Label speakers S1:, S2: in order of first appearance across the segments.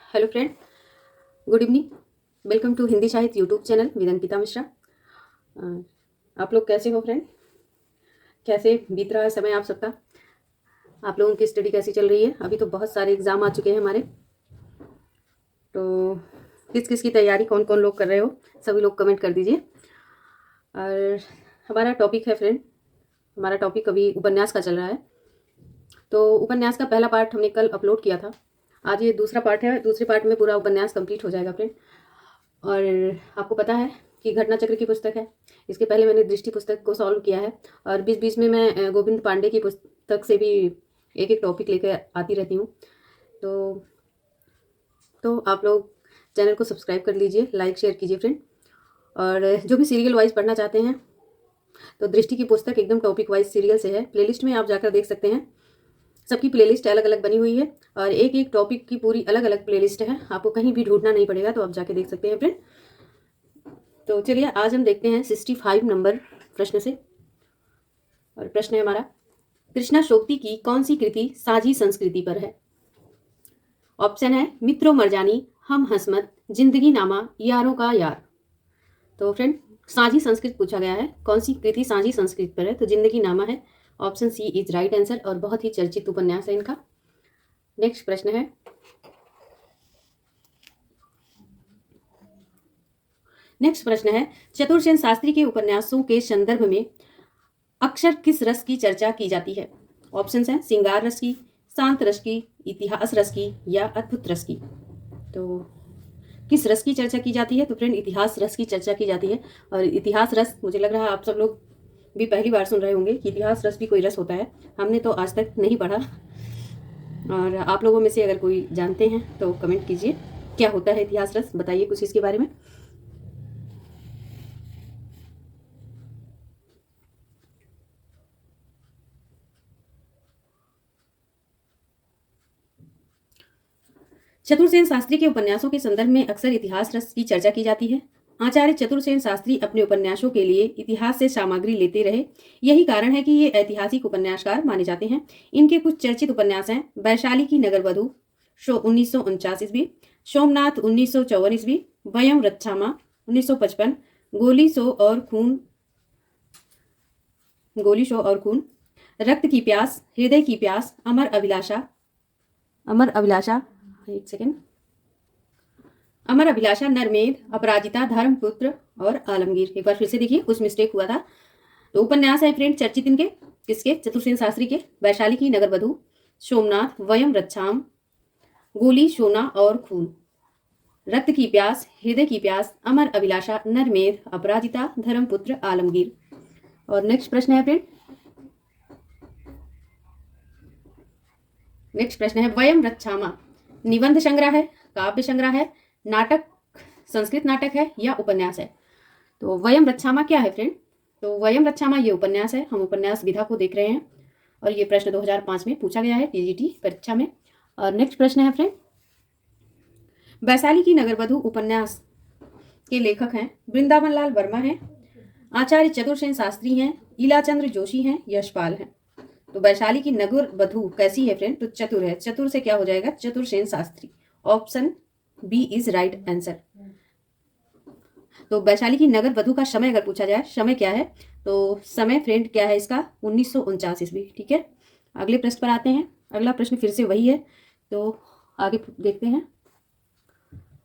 S1: Hello friend, good evening. Welcome to Hindi Sahitya YouTube channel with Ankita Mishra. आप लोग कैसे हो फ्रेंड? कैसे बीत रहा है समय आप सबका? आप लोगों की स्टडी कैसी चल रही है? अभी तो बहुत सारे एग्ज़ाम आ चुके हैं हमारे, तो किस किस की तैयारी कौन कौन लोग कर रहे हो, सभी लोग कमेंट कर दीजिए। और हमारा टॉपिक है फ्रेंड, हमारा टॉपिक अभी उपन्यास का चल रहा है। तो उपन्यास का पहला पार्ट हमने कल अपलोड किया था, आज ये दूसरा पार्ट है। दूसरे पार्ट में पूरा उपन्यास कंप्लीट हो जाएगा फ्रेंड। और आपको पता है कि घटना चक्र की पुस्तक है, इसके पहले मैंने दृष्टि पुस्तक को सॉल्व किया है, और बीच बीच में मैं गोविंद पांडे की पुस्तक से भी एक एक टॉपिक लेकर आती रहती हूँ। तो आप लोग चैनल को सब्सक्राइब कर लीजिए, लाइक शेयर कीजिए फ्रेंड। और जो भी सीरियल वाइज पढ़ना चाहते हैं तो दृष्टि की पुस्तक एकदम टॉपिक वाइज सीरियल से है, प्लेलिस्ट में आप जाकर देख सकते हैं। सबकी प्लेलिस्ट अलग अलग बनी हुई है और एक एक टॉपिक की पूरी अलग अलग प्लेलिस्ट है, आपको कहीं भी ढूंढना नहीं पड़ेगा, तो आप जाके देख सकते हैं फ्रेंड। तो चलिए आज हम देखते हैं 65 नंबर प्रश्न से। और प्रश्न है हमारा, कृष्णा शोक्ति की कौन सी कृति साझी संस्कृति पर है? ऑप्शन है मित्रो मरजानी, हम हसमत, जिंदगी नामा, यारों का यार। तो फ्रेंड साझी संस्कृत पूछा गया है, कौन सी कृति साझी संस्कृत पर है? तो जिंदगी नामा है, option C is right answer, और बहुत ही चर्चित उपन्यास है इनका। नेक्स्ट प्रश्न है, चतुरसेन शास्त्री के उपन्यासों के संदर्भ में अक्सर किस रस की चर्चा की जाती है? ऑप्शन है श्रृंगार रस की, शांत रस की, इतिहास रस की, या अद्भुत रस की। तो किस रस की चर्चा की जाती है? तो फ्रेंड इतिहास रस की चर्चा की जाती है। और इतिहास रस, मुझे लग रहा है आप सब लोग भी पहली बार सुन रहे होंगे कि इतिहास रस भी कोई रस होता है, हमने तो आज तक नहीं पढ़ा। और आप लोगों में से अगर कोई जानते हैं तो कमेंट कीजिए, क्या होता है इतिहास रस, बताइए कुछ इसके बारे में। चतुरसेन शास्त्री के उपन्यासों के संदर्भ में अक्सर इतिहास रस की चर्चा की जाती है। आचार्य चतुरसेन शास्त्री अपने उपन्यासों के लिए इतिहास से सामग्री लेते रहे, यही कारण है कि ये ऐतिहासिक उपन्यासकार माने जाते हैं। इनके कुछ चर्चित उपन्यास हैं वैशाली की नगरवधु 1949 ईस्वी, सोमनाथ 1954 ईस्वी, वयम रक्षामा 1955, गोली शो और खून, रक्त की प्यास, हृदय की प्यास, एक सेकेंड, अमर अभिलाषा, नरमेध, अपराजिता, धर्मपुत्र और आलमगीर। एक बार फिर से देखिए, कुछ मिस्टेक हुआ था। तो उपन्यास है फ्रेंड चर्चित इनके, किसके? चतुरसेन शास्त्री के। वैशाली की नगरवधु, सोमनाथ, वयम रक्षाम, गोली, सोना और खून, रक्त की प्यास, हृदय की प्यास, अमर अभिलाषा, नरमेध, अपराजिता, धर्मपुत्र, आलमगीर। और नेक्स्ट प्रश्न है फ्रेंड, वयम रक्षामा निबंध संग्रह है, काव्य संग्रह है, नाटक, संस्कृत नाटक है, या उपन्यास है? तो वयम रक्षामा क्या है फ्रेंड? तो वयम रक्षामा ये उपन्यास है, हम उपन्यास विधा को देख रहे हैं, और ये प्रश्न 2005 में पूछा गया है टीजीटी परीक्षा में। और नेक्स्ट प्रश्न है फ्रेंड, वैशाली की नगरवधु उपन्यास के लेखक हैं वृंदावन लाल वर्मा हैं, आचार्य चतुरसेन शास्त्री हैं, इलाचंद्र जोशी हैं, यशपाल हैं। तो वैशाली की नगर वधु कैसी है फ्रेंड? तो चतुर है, चतुर से क्या हो जाएगा? Chatursen Shastri, option B is right answer. तो वैशाली की नगर वधु का समय अगर पूछा जाए, समय क्या है? तो समय फ्रेंड क्या है इसका? 1949 ईस्वी। ठीक है, अगले प्रश्न पर आते हैं। अगला प्रश्न फिर से वही है, तो आगे देखते हैं।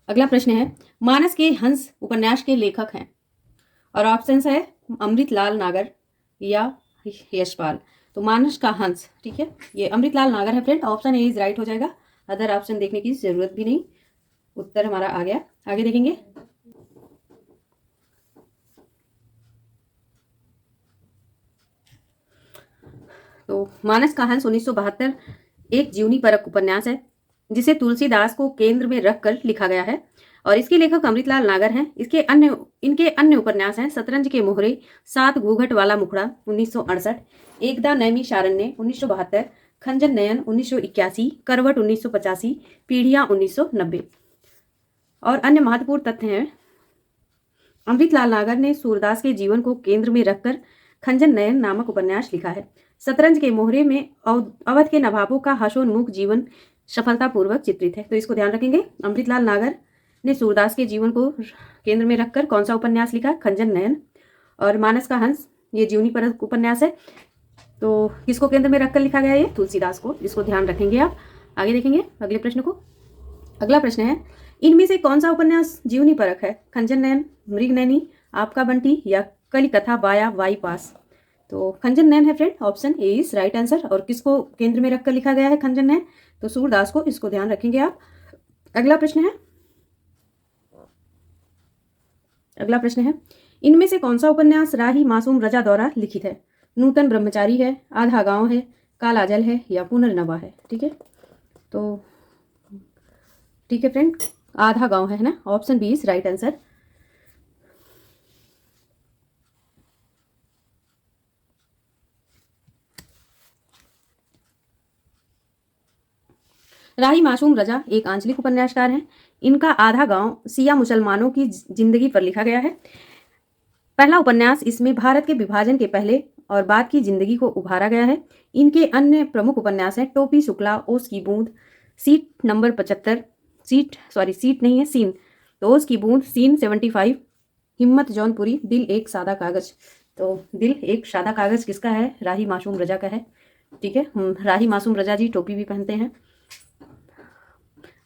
S1: अगला प्रश्न है, मानस के हंस उपन्यास के लेखक हैं, और ऑप्शन है अमृतलाल नागर या यशपाल। तो मानस का हंस, ठीक है, ये अमृतलाल नागर है friend, option A is right हो जाएगा, अदर ऑप्शन देखने की जरूरत भी नहीं, उत्तर हमारा आ गया। आगे देखेंगे, तो मानस का हंस 1972 एक जीवनी परक उपन्यास है, जिसे तुलसीदास को केंद्र में रखकर लिखा गया है, और इसके लेखक अमृतलाल नागर हैं। इनके अन्य उपन्यास हैं शतरंज के मोहरे, सात घूंघट वाला मुखड़ा 1968, एकदा नैमी शारण्य 1972, खंजन नयन 1981, करवट 1985, पीढ़ियां 1990। और अन्य महत्वपूर्ण तथ्य हैं, अमृतलाल नागर ने सूरदास के जीवन को केंद्र में रखकर खंजन नयन नामक उपन्यास लिखा है। शतरंज के मोहरे में अवध के नवाबों का हसोन्मुख जीवन सफलतापूर्वक चित्रित है। तो इसको ध्यान रखेंगे। अमृतलाल नागर ने सूरदास के जीवन को केंद्र में रखकर कौन सा उपन्यास लिखा? खंजन नयन। और मानस का हंस ये जीवनी पर उपन्यास है। तो किसको केंद्र में रखकर लिखा गया? ये तुलसीदास को। इसको ध्यान रखेंगे आप। आगे देखेंगे अगले प्रश्न को। अगला प्रश्न है, इनमें से कौन सा उपन्यास जीवनी परक है? खंजन नयन, मृगनयनी, आपका बंटी या कली कथा बाया वाई पास? तो खंजन नयन है friend, option A is right answer. और किसको केंद्र में रखकर लिखा गया है खंजन नयन? तो सूरदास को। इसको ध्यान रखेंगे आप। अगला प्रश्न है, इनमें से कौन सा उपन्यास राही मासूम रजा द्वारा लिखित है? नूतन ब्रह्मचारी है, आधा गांव है, काला जल है या पुनर्नवा है? ठीक है, तो ठीक है फ्रेंड, आधा गांव है ना, option B is right answer. Rahi Masoom Raza एक आंचलिक उपन्यासकार हैं। इनका आधा गांव सिया मुसलमानों की जिंदगी पर लिखा गया है। पहला उपन्यास, इसमें भारत के विभाजन के पहले और बाद की जिंदगी को उभारा गया है। इनके अन्य प्रमुख उपन्यास हैं टोपी शुक्ला, ओस की बूंद, सीट नंबर 75, सीट नहीं है सीन, तो ओस की बूंद, सीन 75, हिम्मत जौनपुरी, दिल एक सादा कागज। तो दिल एक सादा कागज किसका है? राही मासूम रजा का है। ठीक है, राही मासूम रजा जी टोपी भी पहनते हैं।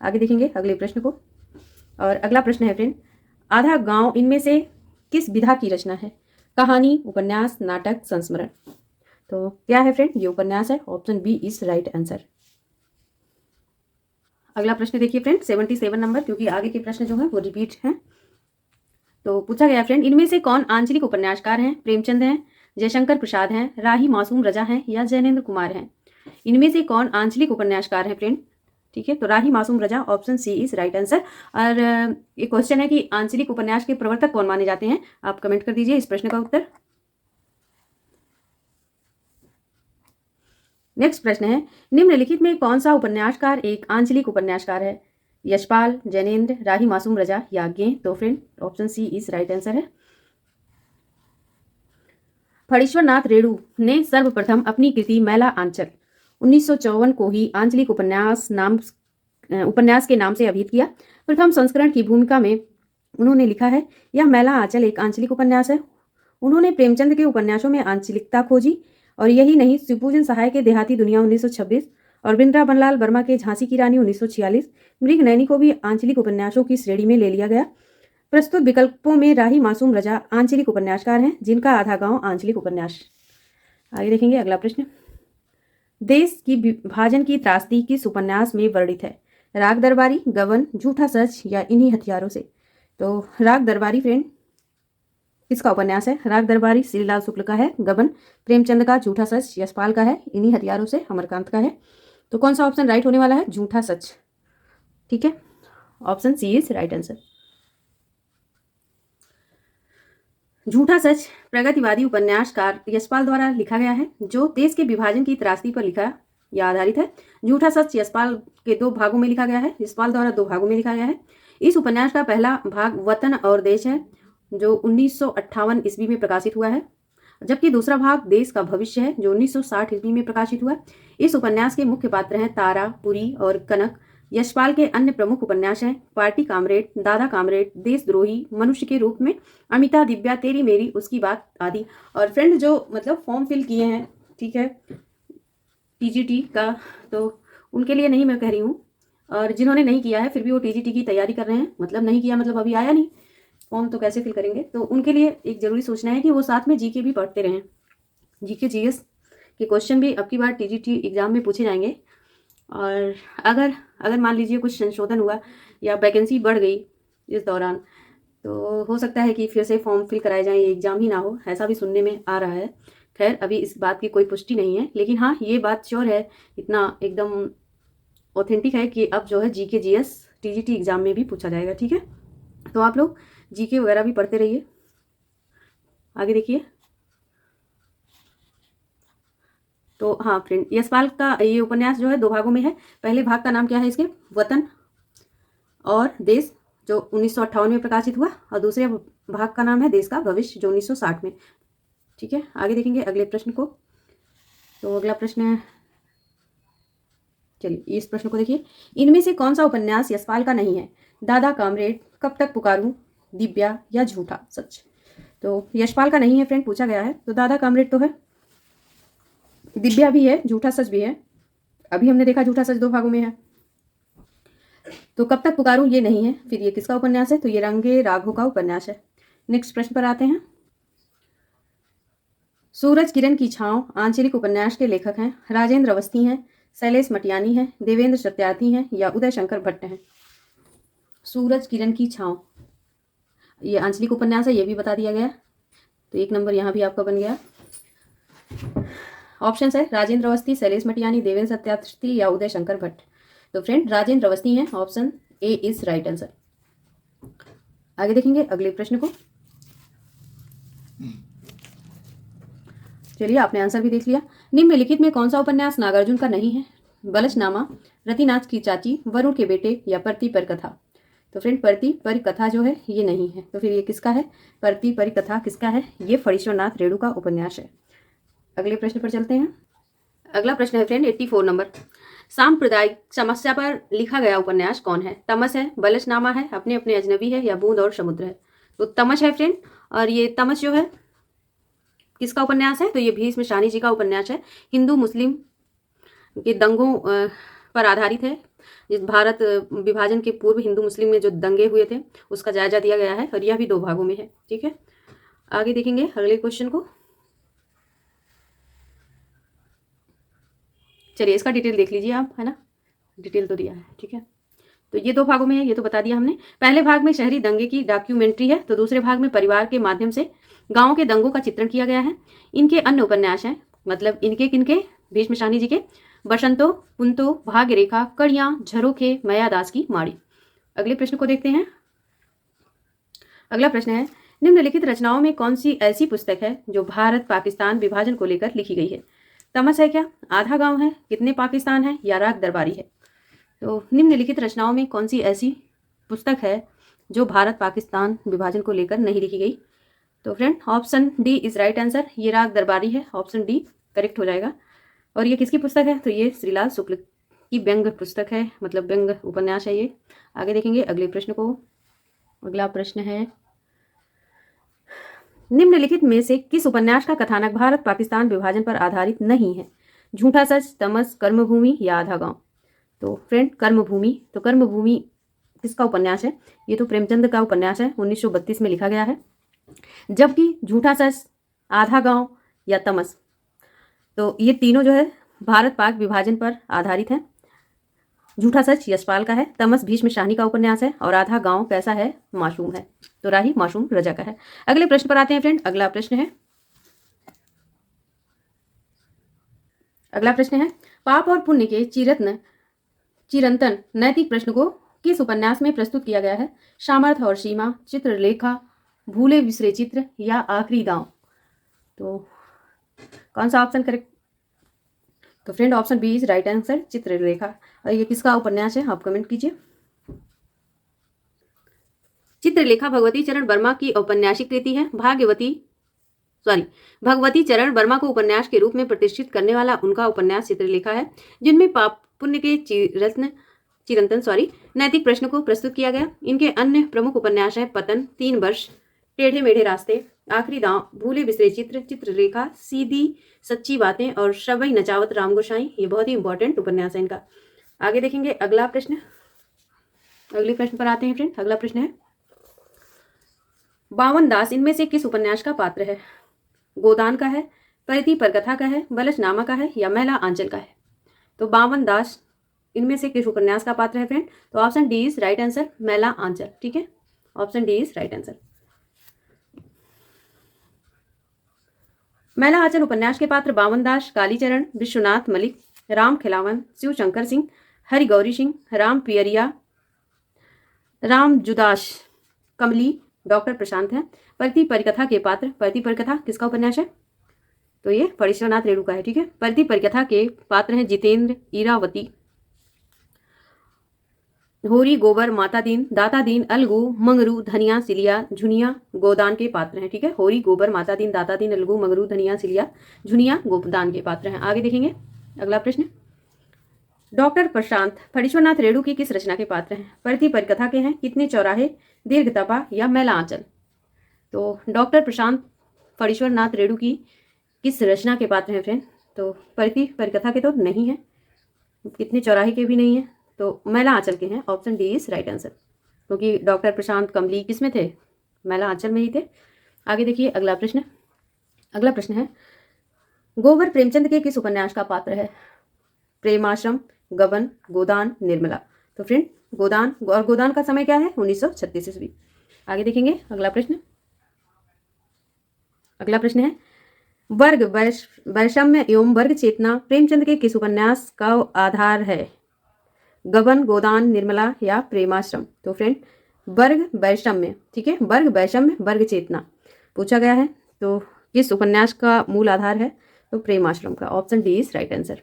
S1: आगे देखेंगे अगले प्रश्न को। और अगला प्रश्न है फ्रेंड, आधा गांव इनमें से किस विधा की रचना है? कहानी, उपन्यास, नाटक, संस्मरण? तो क्या है फ्रेंड? ये उपन्यास है, option B is right answer. अगला प्रश्न देखिए फ्रेंड, 77 नंबर, क्योंकि आगे के प्रश्न जो है वो रिपीट हैं। तो पूछा गया फ्रेंड, इनमें से कौन आंचलिक उपन्यासकार हैं? प्रेमचंद हैं, जयशंकर प्रसाद हैं, राही मासूम रजा हैं या जैनेन्द्र कुमार हैं? इनमें से कौन आंचलिक उपन्यासकार हैं फ्रेंड? ठीक है, तो Rahi Masoom Raza, option C is right answer. और ये क्वेश्चन है कि आंचलिक उपन्यास के प्रवर्तक कौन माने जाते हैं? आप कमेंट कर दीजिए इस प्रश्न का उत्तर। नेक्स्ट प्रश्न है, निम्नलिखित में कौन सा उपन्यासकार एक आंचलिक उपन्यासकार है? यशपाल, जैनेन्द्र, राही मासूम रजा या गे? तो friend option C is right answer है। फणीश्वरनाथ रेणु ने सर्वप्रथम अपनी कृति मैला आंचल 1954 को ही आंचलिक उपन्यास के नाम से अभिहित किया। प्रथम संस्करण की भूमिका में उन्होंने लिखा है, यह मैला आंचल एक आंचलिक उपन्यास है। उन्होंने प्रेमचंद के उपन्यासों में आंचलिकता खोजी, और यही नहीं, शिवपूजन सहाय के देहाती दुनिया 1926 और वृंदावनलाल वर्मा के झांसी की रानी 1946, मृगनयनी को भी आंचलिक उपन्यासों की श्रेणी में ले लिया गया। प्रस्तुत विकल्पों में राही मासूम रजा आंचलिक उपन्यासकार हैं, जिनका आधा गांव आंचलिक उपन्यास। आगे देखेंगे अगला प्रश्न, देश की विभाजन की त्रासदी किस उपन्यास में वर्णित है? राग दरबारी, गबन, झूठा सच या इन्हीं हथियारों से? तो राग दरबारी फ्रेंड किसका उपन्यास है? राग दरबारी श्रीलाल शुक्ल का है। गबन प्रेमचंद का, झूठा सच यशपाल का है, इन्हीं हथियारों से अमरकांत का है। तो कौन सा ऑप्शन राइट होने वाला है? झूठा सच। ठीक है, option C is right answer. झूठा सच प्रगतिवादी उपन्यासकार यशपाल द्वारा लिखा गया है, जो देश के विभाजन की त्रासदी पर लिखा या आधारित है। झूठा सच यशपाल के 2 भागों में लिखा गया है, यशपाल द्वारा 2 भागों में लिखा गया है। इस उपन्यास का पहला भाग वतन और देश है, जो 1958 ईस्वी में प्रकाशित हुआ है, जबकि दूसरा भाग देश का भविष्य है, जो 1960 ईस्वी में प्रकाशित हुआ। इस उपन्यास के मुख्य पात्र हैं तारा, पुरी और कनक। यशपाल के अन्य प्रमुख उपन्यास हैं पार्टी कामरेड, दादा कामरेड, देशद्रोही, मनुष्य के रूप में, अमिता, दिव्या, तेरी मेरी, उसकी बात आदि। और फ्रेंड जो मतलब फॉर्म फिल किए हैं, ठीक है, टीजीटी का, तो उनके लिए नहीं मैं कह रही हूँ, और जिन्होंने नहीं किया है फिर भी वो टीजीटी की तैयारी कर रहे हैं, मतलब नहीं किया मतलब अभी आया नहीं फॉर्म, तो कैसे फिल करेंगे? तो उनके लिए एक जरूरी सोचना है कि वो साथ में जीके भी पढ़ते रहें। जीके जीएस के क्वेश्चन भी अब की बार टीजीटी एग्जाम में पूछे जाएंगे। और अगर मान लीजिए कुछ संशोधन हुआ या वैकेंसी बढ़ गई इस दौरान, तो हो सकता है कि फिर से फॉर्म फिल कराए जाएं, एग्जाम ही ना हो, ऐसा भी सुनने में आ रहा है। खैर अभी इस बात की कोई पुष्टि नहीं है, लेकिन हाँ ये बात श्योर है, इतना एकदम ऑथेंटिक है कि अब जो है जीके जीएस टीजीटी एग्जाम में भी पूछा जाएगा। ठीक है, तो आप लोग जीके वगैरह भी पढ़ते रहिए। आगे देखिए, तो हाँ फ्रेंड, यशपाल का ये उपन्यास जो है 2 भागों में है। पहले भाग का नाम क्या है इसके? वतन और देश, जो 1958 में प्रकाशित हुआ, और दूसरे भाग का नाम है देश का भविष्य, जो 1960 में। ठीक है, आगे देखेंगे अगले प्रश्न को। तो अगला प्रश्न चलिए इस प्रश्न को देखिए, इनमें से कौन सा उपन्यास यशपाल का नहीं है? दादा कामरेड, कब तक पुकारूं, दिव्या या झूठा सच? तो यशपाल का नहीं है फ्रेंड, पूछा गया है, तो दादा कामरेड तो है, दिव्या भी है, झूठा सच भी है। अभी हमने देखा झूठा सच 2 भागों में है। तो कब तक पुकारूं ये नहीं है। फिर ये किसका उपन्यास है? तो ये रंगे राघव का उपन्यास है। नेक्स्ट प्रश्न पर आते हैं। सूरज किरण की छांव आंचलिक उपन्यास के लेखक हैं? राजेंद्र अवस्थी हैं, शैलेश मटियानी हैं, देवेंद्र सत्यार्थी हैं या उदय शंकर भट्ट हैं? सूरज किरण की छांव ये आंचलिक उपन्यास है, ये भी बता दिया गया। तो 1 नंबर यहाँ भी आपका बन गया। ऑप्शन है राजेंद्र अवस्थी, शैलेश मटियानी, देवेंद्र सत्यार्थी या उदय शंकर भट्ट। तो फ्रेंड राजेंद्र अवस्थी हैं, option A is right answer. आगे देखेंगे अगले प्रश्न को। चलिए आपने आंसर भी देख लिया। निम्नलिखित में कौन सा उपन्यास नागार्जुन का नहीं है? बलशनामा, रतिनाथ की चाची, वरुण के बेटे या परती पर कथा? तो फ्रेंड परती पर कथा जो है ये नहीं है। तो फिर ये किसका है? परती पर कथा किसका है? ये फणीश्वरनाथ रेणु का उपन्यास है। अगले प्रश्न पर चलते हैं। अगला प्रश्न है फ्रेंड 84 नंबर। सांप्रदायिक समस्या पर लिखा गया उपन्यास कौन है? तमस है, बलशनामा है, अपने अपने अजनबी है या बूंद और समुद्र है? तो तमस है फ्रेंड, और ये तमस जो है किसका उपन्यास है? तो ये भीष्म शानी जी का उपन्यास है। हिंदू मुस्लिम के दंगों पर आधारित है। जिस भारत विभाजन के पूर्व हिंदू मुस्लिम में जो दंगे हुए थे उसका जायजा दिया गया है, और यह भी 2 भागों में है। ठीक है, आगे देखेंगे अगले क्वेश्चन को। चलिए इसका डिटेल देख लीजिए आप, है ना, डिटेल तो दिया है। ठीक है, तो ये 2 भागों में है, ये तो बता दिया हमने। पहले भाग में शहरी दंगे की डॉक्यूमेंट्री है, तो दूसरे भाग में परिवार के माध्यम से गांव के दंगों का चित्रण किया गया है। इनके अन्य उपन्यास हैं, मतलब इनके किनके? भीष्म शानी जी के बसंतो, पुंतो, भाग्य रेखा, कड़ियां, झरोखे, मयादास की माड़ी। अगले प्रश्न को देखते हैं। अगला प्रश्न है, निम्नलिखित रचनाओं में कौन सी ऐसी पुस्तक है जो भारत पाकिस्तान विभाजन को लेकर लिखी गई है? तमस है क्या, आधा गांव है, कितने पाकिस्तान है या राग दरबारी है? तो निम्नलिखित रचनाओं में कौन सी ऐसी पुस्तक है जो भारत पाकिस्तान विभाजन को लेकर नहीं लिखी गई? तो friend option D is right answer, ये राग दरबारी है, ऑप्शन डी करेक्ट हो जाएगा। और ये किसकी पुस्तक है? तो ये श्रीलाल शुक्ल की व्यंग पुस्तक है, मतलब व्यंग उपन्यास है ये। आगे देखेंगे अगले प्रश्न को। अगला प्रश्न है, निम्नलिखित में से किस उपन्यास का कथानक भारत पाकिस्तान विभाजन पर आधारित नहीं है? झूठा सच, तमस, कर्मभूमि या आधा गांव? तो फ्रेंड कर्मभूमि। तो कर्मभूमि किसका उपन्यास है? ये तो प्रेमचंद का उपन्यास है, 1932 में लिखा गया है। जबकि झूठा सच, आधा गांव या तमस, तो ये तीनों जो है भारत पाक विभाजन पर आधारित है। झूठा सच यशपाल का है, तमस भीष्म शानी का उपन्यास है, और आधा गांव कैसा है? मासूम है, तो राही मासूम रजा का है। अगले प्रश्न पर आते हैं फ्रेंड। अगला प्रश्न है पाप और पुण्य के चिरंतन नैतिक प्रश्न को किस उपन्यास में प्रस्तुत किया गया है? सामर्थ्य और सीमा, चित्रलेखा, भूले बिसरे चित्र या आखिरी दांव? तो कौन सा ऑप्शन करेक्ट? तो friend option B is right answer, Chitralekha. और ये किसका उपन्यास है आप कमेंट कीजिए। चित्रलेखा भगवती चरण वर्मा की औपन्यासिक कृति है। भगवती चरण वर्मा को उपन्यास के रूप में प्रतिष्ठित करने वाला उनका उपन्यास चित्रलेखा है, जिनमें पाप पुण्य के चिरंतन नैतिक प्रश्न को प्रस्तुत किया गया। इनके अन्य प्रमुख उपन्यास हैं पतन, 3 वर्ष, टेढ़े मेढ़े रास्ते, आखिरी दांव, भूले बिसरे चित्र, चित्ररेखा, सीधी सच्ची बातें और शबई नचावत राम गोसाई। ये बहुत ही इंपॉर्टेंट उपन्यास है इनका। आगे देखेंगे अगले प्रश्न पर आते हैं फ्रेंड। अगला प्रश्न है, बावन दास इनमें से किस उपन्यास का पात्र है? गोदान का है, परती पर कथा का है, बलशनामा का है या मैला आंचल का है? तो बावन दास इनमें से किस उपन्यास का पात्र है फ्रेंड? तो option D is right answer, मैला आंचल। ठीक है, option D is right answer. मैला आंचल उपन्यास के पात्र बावन दास, कालीचरण, विश्वनाथ मलिक, राम खिलावन, शिव शंकर सिंह, हरि गौरी सिंह, राम पियरिया, राम जुदास, कमली, डॉक्टर प्रशांत है। परती परिकथा के पात्र, परती परिकथा किसका उपन्यास है? तो ये फणीश्वरनाथ रेणु का है। ठीक है, परती परिकथा के पात्र हैं जितेंद्र, इरावती, होरी, गोबर, माता दीन, दाता दीन, अलगू, मंगरू, धनिया, सिलिया, झुनिया, गोदान के पात्र हैं। ठीक है, होरी, गोबर, माता दीन, दाता दीन, अलगू, मंगरू, धनिया, सिलिया, झुनिया, गोदान के पात्र हैं। आगे देखेंगे अगला प्रश्न। डॉक्टर प्रशांत फणीश्वरनाथ रेणु की किस रचना के पात्र हैं? परति परिकथा के हैं, कितने चौराहे, दीर्घ तपा या मैला आंचल? तो डॉक्टर प्रशांत फणीश्वरनाथ रेणु की किस रचना के पात्र हैं फ्रेंड? तो परति परिकथा के तो नहीं है, कितने चौराहे के भी नहीं है, तो मैला आंचल के हैं। Option D is right answer, क्योंकि डॉक्टर प्रशांत कमली किस में थे? मैला आंचल में ही थे। आगे देखिए अगला प्रश्न। अगला प्रश्न है, गोबर प्रेमचंद के किस उपन्यास का पात्र है? प्रेमाश्रम, गबन, गोदान, निर्मला? तो फ्रेंड गोदान, और गोदान का समय क्या है? 1936 ईस्वी। आगे देखेंगे अगला प्रश्न। अगला प्रश्न है, वर्ग वैषम्य एवं वर्ग चेतना प्रेमचंद के किस उपन्यास का आधार है? गबन, गोदान, निर्मला या प्रेमाश्रम? तो फ्रेंड वर्ग वैषम्य, ठीक है, वर्ग वैषम्य वर्ग चेतना पूछा गया है, तो किस उपन्यास का मूल आधार है? तो प्रेमाश्रम का। Option D is right answer.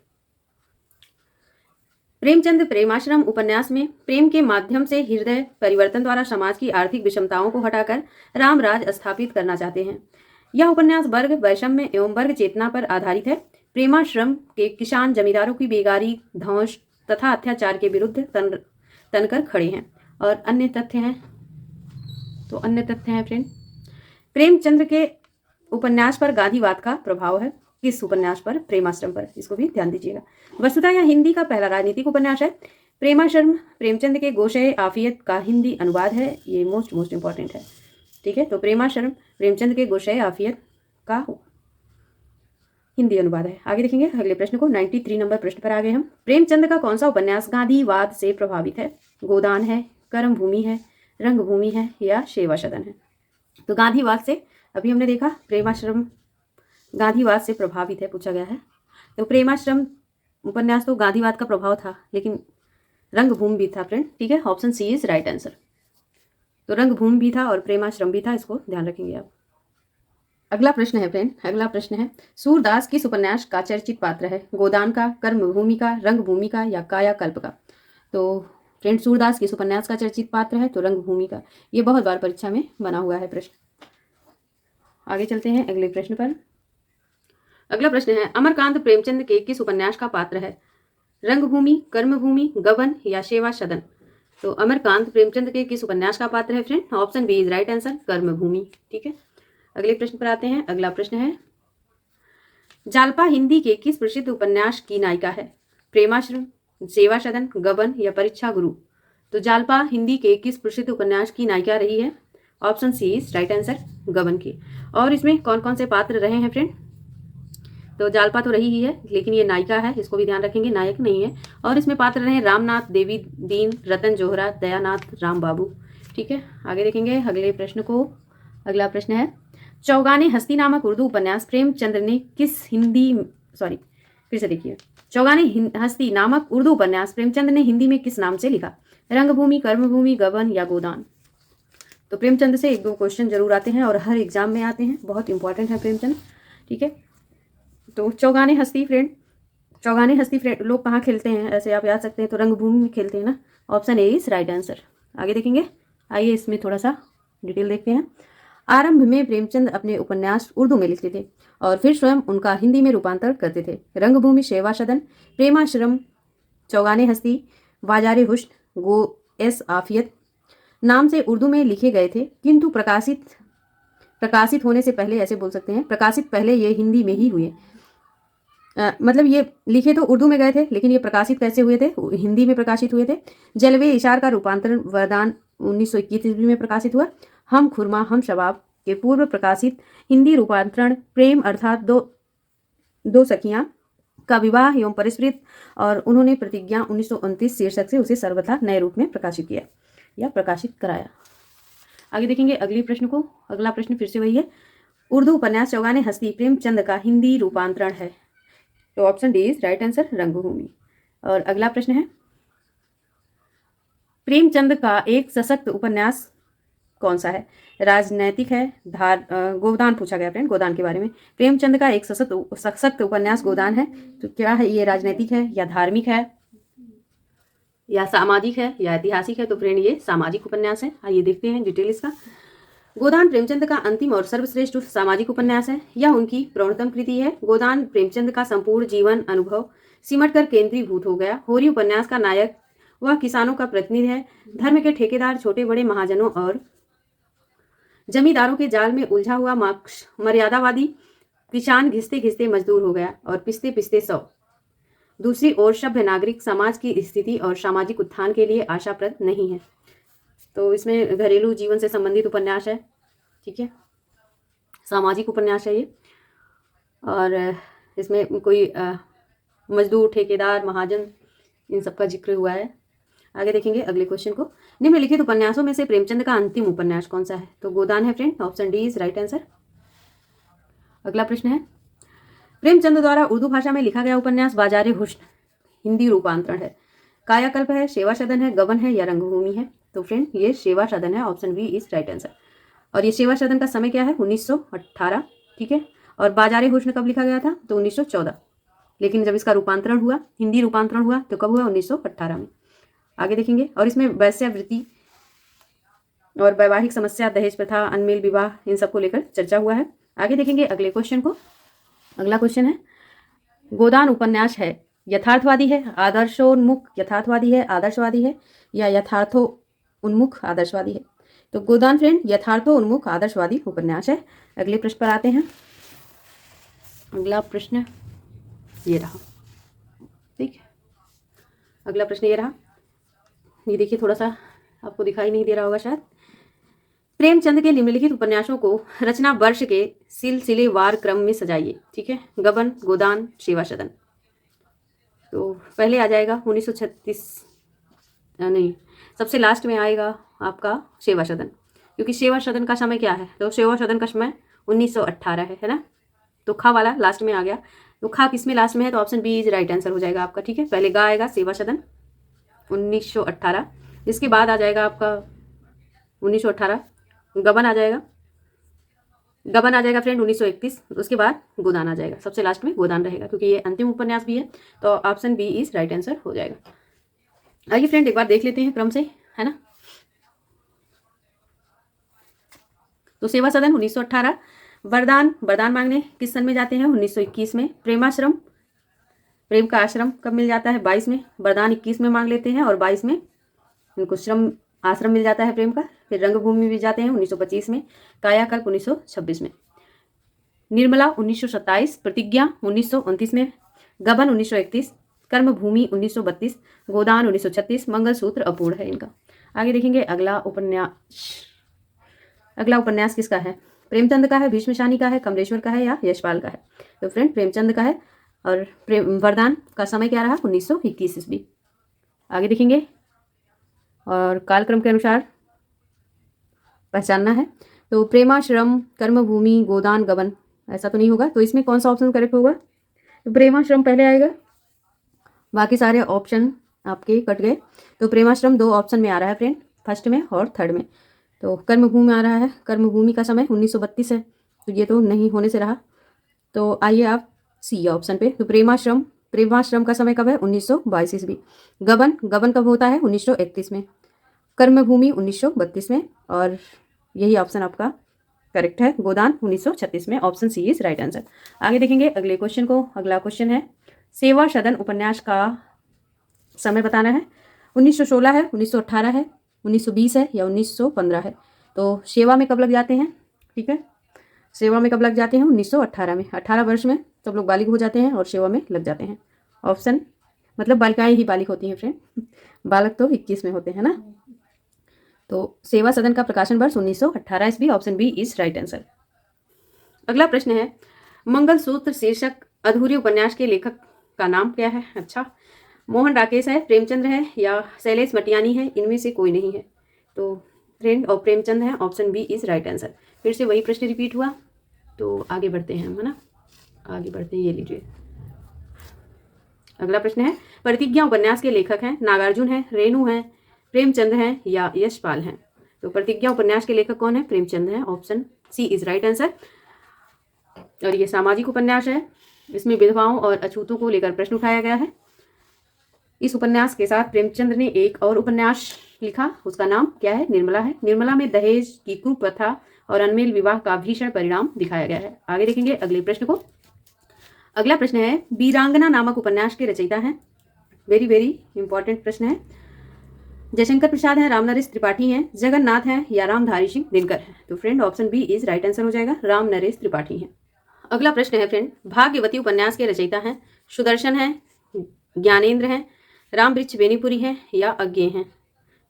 S1: Premchand Premashram उपन्यास में प्रेम के माध्यम से हृदय परिवर्तन द्वारा समाज की आर्थिक विषमताओं को हटाकर राम राज स्थापित करना चाहते हैं। यह उपन्यास वर्ग वैषम्य एवं वर्ग चेतना पर आधारित है। प्रेमाश्रम के किसान जमींदारों की बेगारी, धौंस तथा अत्याचार के विरुद्ध तनकर खड़े हैं। और अन्य तथ्य हैं, तो अन्य तथ्य हैं फ्रेंड, प्रेमचंद के उपन्यास पर गांधीवाद का प्रभाव है। किस उपन्यास पर? प्रेमाश्रम पर। इसको भी ध्यान दीजिएगा। वस्तुतः यह हिंदी का पहला राजनीतिक उपन्यास है। प्रेमाश्रम प्रेमचंद के गोशे आफियत का हिंदी अनुवाद है। ये मोस्ट इंपॉर्टेंट है, ठीक है। तो प्रेमाश्रम प्रेमचंद के गोशे आफियत का हिंदी अनुवाद है। आगे देखेंगे अगले प्रश्न को। 93 नंबर प्रश्न पर आ गए हम। प्रेमचंद का कौन सा उपन्यास गांधीवाद से प्रभावित है? गोदान है, कर्मभूमि है, रंगभूमि है या सेवा सदन है? तो गांधीवाद से, अभी हमने देखा प्रेमाश्रम गांधीवाद से प्रभावित है, पूछा गया है। तो प्रेमाश्रम उपन्यास तो गांधीवाद का प्रभाव था, लेकिन रंगभूमि भी था फ्रेंड, ठीक है। Option C is right answer. तो रंगभूमि भी था और प्रेमाश्रम भी था, इसको ध्यान रखेंगे आप। अगला प्रश्न है फ्रेंड, अगला प्रश्न है, सूरदास किस उपन्यास का चर्चित पात्र है? गोदान का, कर्मभूमि का, रंगभूमि का या कायाकल्प का? तो फ्रेंड सूरदास किस उपन्यास का चर्चित पात्र है? तो रंगभूमि का। ये बहुत बार परीक्षा में बना हुआ है प्रश्न। आगे चलते हैं अगले प्रश्न पर। अगला प्रश्न है, अमरकांत प्रेमचंद के किस उपन्यास का पात्र है? रंगभूमि, कर्मभूमि, गबन या सेवा सदन? तो अमरकांत प्रेमचंद के किस उपन्यास का पात्र है friend? Option B is right answer, Karmabhoomi, ठीक है। अगले प्रश्न पर आते हैं। अगला प्रश्न है, जालपा हिंदी के किस प्रसिद्ध उपन्यास की नायिका है? प्रेमाश्रम, सेवा सदन, गबन या परीक्षा गुरु? तो जालपा हिंदी के किस प्रसिद्ध उपन्यास की नायिका रही है? Option C is right answer, Gaban की। और इसमें कौन कौन से पात्र रहे हैं फ्रेंड? तो जालपा तो रही ही है, लेकिन ये नायिका है, इसको भी ध्यान रखेंगे, नायक नहीं है। और इसमें पात्र रहे रामनाथ, देवी दीन, रतन जोहरा, दयानाथ, राम बाबू, ठीक है। आगे देखेंगे अगले प्रश्न को। अगला प्रश्न है, चौगाने हस्ती नामक उर्दू उपन्यास प्रेमचंद ने किस फिर से देखिए, चौगाने हस्ती नामक उर्दू उपन्यास प्रेमचंद ने हिंदी में किस नाम से लिखा? रंगभूमि, कर्मभूमि, गबन या गोदान? तो प्रेमचंद से 1-2 क्वेश्चन जरूर आते हैं और हर एग्जाम में आते हैं, बहुत इंपॉर्टेंट है प्रेमचंद, ठीक है। तो चौगाने हस्ती फ्रेंड लोग कहाँ खेलते हैं, ऐसे आप याद सकते हैं, तो रंगभूमि में खेलते हैं ना। Option A is right answer. आगे देखेंगे, आइए इसमें थोड़ा सा डिटेल देखते हैं। आरंभ में प्रेमचंद अपने उपन्यास उर्दू में लिखते थे और फिर स्वयं उनका हिंदी में रूपांतर करते थे। रंगभूमि, सेवा सदन, प्रेमाश्रम, चौगाने हस्ती, बाजारे हुस्न, गो एस आफियत नाम से उर्दू में लिखे गए थे, किंतु प्रकाशित होने से पहले, ऐसे बोल सकते हैं, प्रकाशित पहले ये हिंदी में ही हुए। मतलब ये लिखे तो उर्दू में गए थे, लेकिन ये प्रकाशित कैसे हुए थे? हिंदी में प्रकाशित हुए थे। जलवे इशार का रूपांतरण वरदान 1921 ईस्वी में प्रकाशित हुआ। हम खुरमा हम शबाब के पूर्व प्रकाशित हिंदी रूपांतरण प्रेम अर्थात दो सखियां का विवाह एवं परिस्मृत और उन्होंने प्रतिज्ञा 1929 शीर्षक से उसे सर्वथा नए रूप में प्रकाशित किया या प्रकाशित कराया। आगे देखेंगे अगले प्रश्न को। अगला प्रश्न फिर से वही है, उर्दू उपन्यास चौगाने हस्ती प्रेमचंद का हिंदी रूपांतरण है? तो option D is right answer, रंगभूमि। और अगला प्रश्न है, प्रेमचंद का एक सशक्त उपन्यास कौन सा है? राजनैतिक है, गोदान पूछा गया फ्रेंड, गोदान के बारे में। प्रेमचंद का एक सशक्त उपन्यास गोदान है, तो क्या है ये? राजनैतिक है या धार्मिक है या सामाजिक है या ऐतिहासिक है? तो फ्रेंड ये सामाजिक उपन्यास है। आइए देखते हैं डिटेल इसका। गोदान प्रेमचंद का अंतिम और सर्वश्रेष्ठ सामाजिक उपन्यास है। यह उनकी प्रौढ़तम कृति है। गोदान प्रेमचंद का संपूर्ण जीवन अनुभव सिमट कर केंद्रीभूत हो गया। होरी उपन्यास का नायक वह किसानों का प्रतिनिधि है। धर्म के ठेकेदार छोटे बड़े महाजनों और जमींदारों के जाल में उलझा हुआ मर्यादावादी किसान घिसते घिसते मजदूर हो गया और पिसते पिसते सौ। दूसरी ओर सभ्य नागरिक समाज की स्थिति और सामाजिक उत्थान के लिए आशाप्रद नहीं है। तो इसमें घरेलू जीवन से संबंधित उपन्यास है, ठीक है, सामाजिक उपन्यास है ये। और इसमें कोई मजदूर, ठेकेदार, महाजन, इन सब का जिक्र हुआ है। आगे देखेंगे अगले क्वेश्चन को। निम्नलिखित उपन्यासों में से प्रेमचंद का अंतिम उपन्यास कौन सा है? तो गोदान है friend, option D is right answer. अगला प्रश्न है, प्रेमचंद द्वारा उर्दू भाषा में लिखा गया उपन्यास बाजारे हुस्न हिंदी रूपांतरण है। कायाकल्प है, सेवा सदन है, गबन है या रंगभूमि है? तो फ्रेंड ये सेवा सदन है, option B is right answer. और ये सेवा सदन का समय क्या है? 1918, ठीक है। और बाजारे हुस्न कब लिखा गया था? तो 1914। लेकिन जब इसका रूपांतरण हुआ, हिंदी रूपांतरण हुआ, तो कब हुआ? 1918 में। आगे देखेंगे। और इसमें वैश्यावृत्ति और वैवाहिक समस्या, दहेज प्रथा, अनमेल विवाह, इन सबको लेकर चर्चा हुआ है। आगे देखेंगे अगले क्वेश्चन को। अगला क्वेश्चन है, गोदान उपन्यास है यथार्थवादी है, आदर्शोन्मुख यथार्थवादी है, आदर्शवादी है या यथार्थोन्मुख आदर्शवादी है? तो गोदान फ्रेंड यथार्थोन्मुख आदर्शवादी उपन्यास है। अगले प्रश्न पर आते हैं। अगला प्रश्न ये रहा, ठीक है। अगला प्रश्न ये रहा, ये देखिए, थोड़ा सा आपको दिखाई नहीं दे रहा होगा शायद। प्रेमचंद के निम्नलिखित उपन्यासों को रचना वर्ष के सिलसिलेवार क्रम में सजाइए, ठीक है। गबन, गोदान, सेवा सदन। तो पहले आ जाएगा 1936, नहीं, सबसे लास्ट में आएगा आपका सेवा सदन, क्योंकि सेवा सदन का समय क्या है? तो सेवा सदन का समय 1918 है ना। तो खा वाला लास्ट में आ गया। तो खा किस में लास्ट में है? तो option B is right answer हो जाएगा आपका, ठीक है। पहले गा आएगा सेवा सदन 1918, इसके बाद आ जाएगा आपका 1918 गबन आ जाएगा, गबन आ जाएगा फ्रेंड 1931, उसके बाद गोदान आ जाएगा, सबसे लास्ट में गोदान रहेगा, क्योंकि ये अंतिम उपन्यास भी है। तो option B is right answer हो जाएगा। आइए फ्रेंड एक बार देख लेते हैं क्रम से, है ना। तो सेवा सदन 1918, वरदान, वरदान मांगने किस सन में जाते हैं? 1921 में। प्रेमाश्रम, प्रेम का आश्रम कब मिल जाता है? 22 में। वरदान 21 में मांग लेते हैं और 22 में उनको श्रम आश्रम मिल जाता है प्रेम का। फिर रंगभूमि भी जाते हैं 1925 में। कायाकल्प 1926 में। निर्मला 1927, प्रतिज्ञा 1929 में, गबन 1931, कर्मभूमि 1932, गोदान 1936, मंगलसूत्र अपूर्ण है इनका। आगे देखेंगे अगला उपन्यास। अगला उपन्यास किसका है? प्रेमचंद का है, भीष्मशानी का है, कमलेश्वर का है या यशपाल का है? तो फ्रेंड प्रेमचंद का है। और वरदान का समय क्या रहा? 1921 ईस्वी। आगे देखेंगे और कालक्रम के अनुसार पहचानना है। तो प्रेमाश्रम, कर्मभूमि, गोदान, गबन, ऐसा तो नहीं होगा। तो इसमें कौन सा ऑप्शन करेक्ट होगा? तो प्रेमाश्रम पहले आएगा, बाकी सारे ऑप्शन आपके कट गए। तो प्रेमाश्रम 2 ऑप्शन में आ रहा है फ्रेंड, फर्स्ट में और थर्ड में। तो कर्मभूमि आ रहा है, कर्मभूमि का समय 1932 है, तो ये तो नहीं होने से रहा। तो आइए आप सी ऑप्शन पे। तो प्रेमाश्रम, प्रेमाश्रम का समय कब है? 1922 ईस्वी। गबन, गबन कब होता है? 1931 में। कर्मभूमि 1932 में, और यही ऑप्शन आपका करेक्ट है। गोदान 1936 में, option C is right answer. आगे देखेंगे अगले क्वेश्चन को। अगला क्वेश्चन है, सेवा सदन उपन्यास का समय बताना है। 1916 है, 1918 है, 1920 है या 1915 है? तो सेवा में कब लग जाते हैं? ठीक है, सेवा में कब लग जाते हैं? 1918 में। 18 वर्ष में सब लोग बालिग हो जाते हैं और सेवा में लग जाते हैं। ऑप्शन मतलब बालिकाएं ही बालिग होती हैं फ्रेंड, बालक तो 21 में होते हैं ना। तो सेवा सदन का प्रकाशन वर्ष 1918 ईस्वी, option B is right answer. अगला प्रश्न है, मंगलसूत्र शीर्षक अधूरे उपन्यास के लेखक का नाम क्या है? अच्छा, मोहन राकेश है, प्रेमचंद्र है या शैलेश मटियानी है? इनमें से कोई नहीं है। तो फ्रेंड और प्रेमचंद है, option B is right answer. फिर से वही प्रश्न रिपीट हुआ, तो आगे बढ़ते हैं हम, है ना। आगे बढ़ते हैं, ये लीजिए। अगला प्रश्न है, प्रतिज्ञा उपन्यास के लेखक हैं नागार्जुन है, रेणु है, प्रेमचंद हैं या यशपाल हैं? तो प्रतिज्ञा उपन्यास के लेखक कौन है? प्रेमचंद है, option C is right answer. और ये सामाजिक उपन्यास है, इसमें विधवाओं और अछूतों को लेकर प्रश्न उठाया गया है। इस उपन्यास के साथ प्रेमचंद ने एक और उपन्यास लिखा, उसका नाम क्या है? निर्मला है। निर्मला में दहेज की कुप्रथा और अनमेल विवाह का भीषण परिणाम दिखाया गया है। आगे देखेंगे अगले प्रश्न को। अगला प्रश्न है, वीरांगना नामक उपन्यास के रचयिता हैं। वेरी वेरी इंपॉर्टेंट प्रश्न है। जयशंकर प्रसाद हैं, राम नरेश त्रिपाठी हैं, जगन्नाथ हैं या रामधारी सिंह दिनकर हैं। तो friend option B is right answer हो जाएगा, राम नरेश त्रिपाठी हैं। अगला प्रश्न है फ्रेंड, भाग्यवती उपन्यास के रचयिता हैं। सुदर्शन हैं, ज्ञानेंद्र हैं, राम वृक्ष बेनीपुरी हैं या अज्ञे हैं।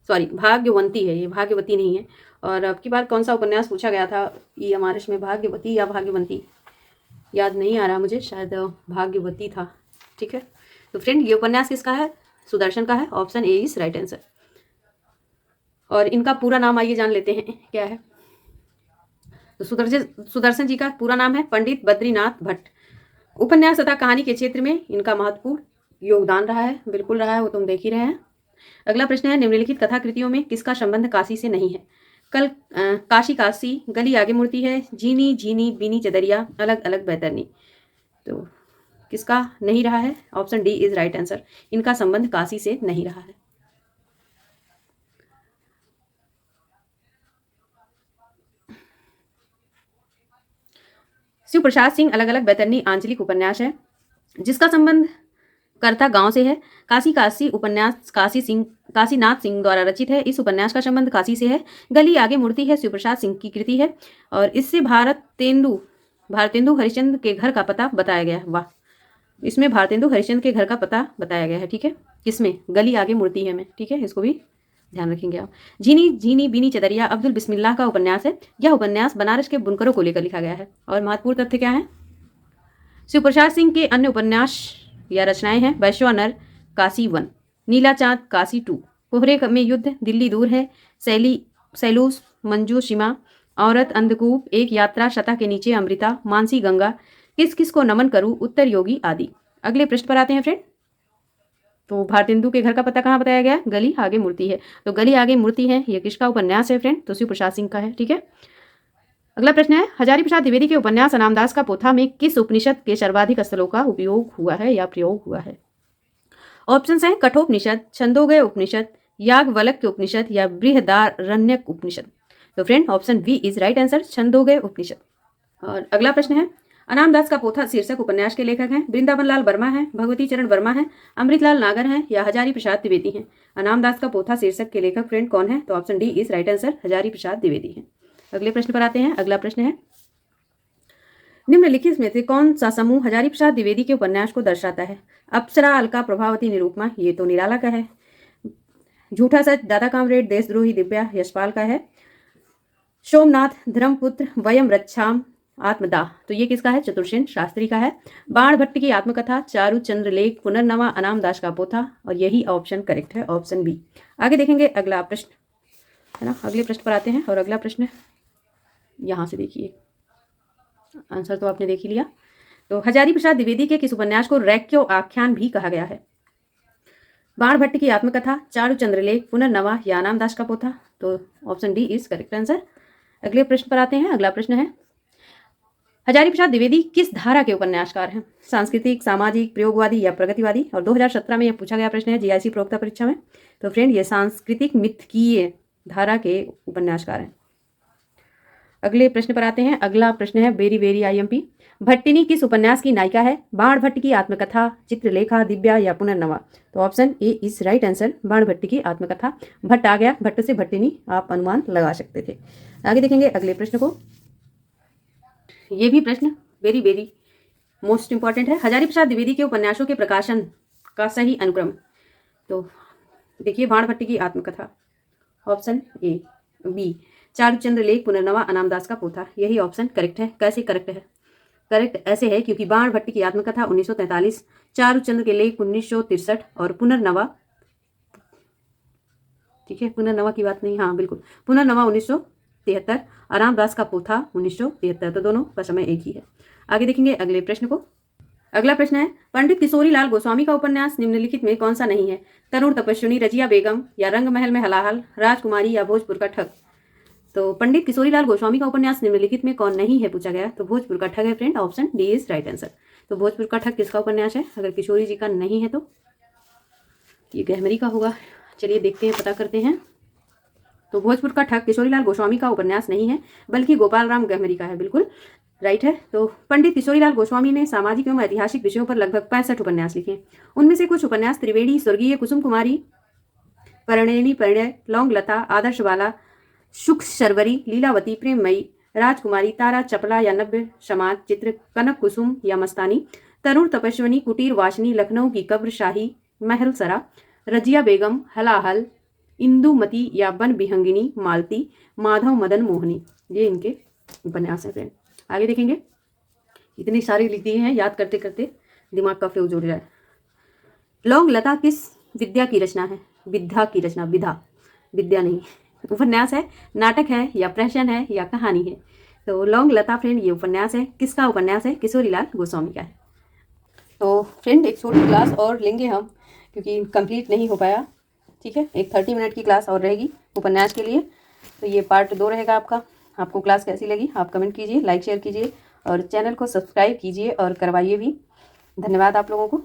S1: सॉरी, भाग्यवंती है, ये भाग्यवती नहीं है। और अब की बार कौन सा उपन्यास पूछा गया था ई हमारे में, भाग्यवती या भाग्यवंती, याद नहीं आ रहा मुझे, शायद भाग्यवती था। ठीक है, तो फ्रेंड ये उपन्यास किसका है? सुदर्शन का है। Option A is right answer. और इनका पूरा नाम आइए जान लेते हैं क्या है। तो सुदर्शन जी का पूरा नाम है पंडित बद्रीनाथ भट्ट। उपन्यास तथा कहानी के क्षेत्र में इनका महत्वपूर्ण योगदान रहा है, बिल्कुल रहा है, वो तुम देख ही रहे हैं। अगला प्रश्न है, निम्नलिखित कथा कृतियों में किसका संबंध काशी से नहीं है? कल काशी काशी, गली आगे मुड़ती है, झीनी झीनी बीनी चदरिया, अलग अलग बैतरनी। तो किसका नहीं रहा है? Option D is right answer. इनका संबंध काशी से नहीं रहा है। शिव प्रसाद सिंह अलग अलग बैतरनी आंचलिक उपन्यास है जिसका संबंध कर्ता गांव से है। काशी काशी उपन्यास काशीनाथ सिंह द्वारा रचित है। इस उपन्यास का संबंध काशी से है। गली आगे मुड़ती है शिव प्रसाद सिंह की कृति है और इससे भारतेंदु हरिश्चंद्र के घर का पता बताया गया है। वाह, इसमें भारतेंदु हरिश्चंद्र के घर का पता बताया गया है। ठीक है, किसमें? गली आगे मुड़ती है में। ठीक है, इसको भी ध्यान रखेंगे आप। झीनी झीनी बीनी चदरिया अब्दुल बिस्मिल्लाह का उपन्यास है। यह उपन्यास बनारस के बुनकरों को लेकर लिखा गया है। और महत्वपूर्ण तथ्य क्या है? शिव प्रसाद सिंह के अन्य उपन्यास या रचनाएं हैं वैश्वानर, काशी 1, नीला चांद, काशी 2, कोहरे में युद्ध, दिल्ली दूर है, सैलूस, मंजू सीमा, औरत, अंधकूप, एक यात्रा, शता के नीचे, अमृता, मानसी गंगा, किस किस को नमन करूं, उत्तर योगी आदि। अगले पृष्ठ पर आते हैं फ्रेंड। तो भारतेंदु के घर का पता कहाँ बताया गया? गली आगे मुड़ती है। तो गली आगे मुड़ती है ये किसका उपन्यास है फ्रेंड? तो शिव प्रसाद सिंह का है। ठीक है, अगला प्रश्न है, हजारी प्रसाद द्विवेदी के उपन्यास अनामदास का पोथा में किस उपनिषद के सर्वाधिक स्थलों का उपयोग हुआ है या प्रयोग हुआ है? ऑप्शंस हैं कठोपनिषद, छंदोगय उपनिषद, याज्ञवल्क्य उपनिषद या बृहदारण्यक उपनिषद। तो friend option B is right answer, Chandogya Upanishad. और अगला प्रश्न है, अनामदास का पोथा शीर्षक उपन्यास के लेखक हैं वृंदावन लाल वर्मा हैं, भगवती चरण वर्मा हैं, अमृतलाल नागर हैं या हजारी प्रसाद द्विवेदी हैं। अनामदास का पोथा शीर्षक के लेखक फ्रेंड कौन है? तो option D is right answer, Hazari Prasad Dwivedi हैं। अगले प्रश्न पर आते हैं। अगला प्रश्न है, निम्नलिखित में से कौन सा समूह हजारी प्रसाद द्विवेदी के उपन्यास को दर्शाता है? अप्सरा, अलका, प्रभावती, निरूपमा। ये तो निराला का है। झूठा सच, दादा कामरेड, देशद्रोही, दिव्या, यशपाल का है। सोमनाथ, धर्मपुत्र, वयम रक्षाम, आत्मदाह। तो ये किसका है? चतुर्सेन शास्त्री का है। बाण भट्ट की आत्मकथा, चारु चंद्रलेख, पुनर्नवा, अनामदास का पोथा। और यही ऑप्शन करेक्ट है, ऑप्शन बी। आगे देखेंगे अगला प्रश्न, है ना। अगले प्रश्न पर आते हैं और अगला प्रश्न यहाँ से देखिए, आंसर तो आपने देख ही लिया। तो हजारी प्रसाद द्विवेदी के किस उपन्यास को रैक्यो आख्यान भी कहा गया है? बाण भट्ट की आत्मकथा, चारु चंद्रलेख, पुनर्नवा या अनामदास का पोथा। तो option D is correct answer. अगले प्रश्न पर आते हैं। अगला प्रश्न है, हजारी प्रसाद द्विवेदी किस धारा के उपन्यासकार हैं? सांस्कृतिक, सामाजिक, प्रयोगवादी या प्रगतिवादी? और 2017 में यह पूछा गया प्रश्न है जीआईसी प्रवक्ता परीक्षा में। तो फ्रेंड ये सांस्कृतिक मिथकीय धारा के उपन्यासकार हैं। अगले प्रश्न पर आते हैं। अगला प्रश्न है वेरी वेरी आईएमपी, भट्टिनी किस उपन्यास की नायिका है? बाण भट्ट की आत्मकथा, चित्रलेखा, दिव्या या पुनर्नवा? तो option A is right answer, बाण भट्ट की आत्मकथा। भट्ट आ गया, भट्ट से भट्टिनी आप अनुमान लगा सकते थे। आगे देखेंगे अगले प्रश्न को। ये भी प्रश्न वेरी वेरी मोस्ट इंपॉर्टेंट है। हजारी प्रसाद द्विवेदी के उपन्यासों के प्रकाशन का सही अनुक्रम। तो देखिए, बाण भट्ट की आत्मकथा, ऑप्शन ए। बी, चारुचंद्र लेख, पुनर्नवा, अनामदास का पोथा। यही ऑप्शन करेक्ट है। कैसे करेक्ट है? करेक्ट ऐसे है क्योंकि बाण भट्ट की आत्मकथा 1943, चारुचंद्र के लेख 1963 और पुनर्नवा, ठीक है, पुनर्नवा की बात नहीं, हाँ बिल्कुल, पुनर्नवा 1973, अनामदास का पोथा 1973। तो दोनों का समय एक ही है। आगे देखेंगे अगले प्रश्न को। अगला प्रश्न है, पंडित किशोरी लाल गोस्वामी का उपन्यास निम्नलिखित में कौन सा नहीं है? तरुण तपस्विनी, रजिया बेगम या रंगमहल में हलाहल, राजकुमारी या भोजपुर का ठग? तो पंडित किशोरी लाल गोस्वामी का उपन्यास निम्नलिखित में कौन नहीं है पूछा गया, तो भोजपुर का ठग है friend, option D is right answer. तो भोजपुर का ठग किसका उपन्यास है? अगर किशोरी जी का नहीं है तो ये गहमरी का होगा। चलिए देखते हैं, पता करते हैं। तो भोजपुर का ठग किशोरी लाल गोस्वामी का उपन्यास नहीं है बल्कि गोपाल राम गहमरी का है। बिल्कुल, राइट है। तो पंडित किशोरीलाल गोस्वामी ने सामाजिक एवं ऐतिहासिक विषयों पर लगभग 65 उपन्यास लिखे। उनमें से कुछ उपन्यास त्रिवेणी, स्वर्गीय कुसुम कुमारी, परिणयनी परिणय, लौंग लता, आदर्श बाला, सुख शर्वरी, लीलावती, प्रेममयी, राजकुमारी, तारा चपला या नव्य समाज चित्र, कनक कुसुम या मस्तानी, तरुण तपस्विनी, कुटीर वाशनी, लखनऊ की कब्र, शाही महल सरा, रजिया बेगम, हलाहल, इंदुमती या वन विहंगिनी, मालती, माधव मदन मोहनी। ये इनके उपन्यास हैं फ्रेंड। आगे देखेंगे। इतनी सारी लिख दिए हैं, याद करते करते दिमाग का फ्यूज उड़ रहा है। लौंग लता किस विद्या की रचना है? विद्या की रचना, विधा, विद्या नहीं। उपन्यास है, नाटक है या प्रहसन है या कहानी है? तो लौंग लता फ्रेंड ये उपन्यास है। किसका उपन्यास है? किशोरीलाल गोस्वामी का है। तो फ्रेंड एक छोटी क्लास और लेंगे हम, क्योंकि कंप्लीट नहीं हो पाया। ठीक है, एक 30 मिनट की क्लास और रहेगी उपन्यास के लिए। तो ये पार्ट 2 रहेगा आपका। आपको क्लास कैसी लगी आप कमेंट कीजिए, लाइक शेयर कीजिए और चैनल को सब्सक्राइब कीजिए और करवाइए भी। धन्यवाद आप लोगों को।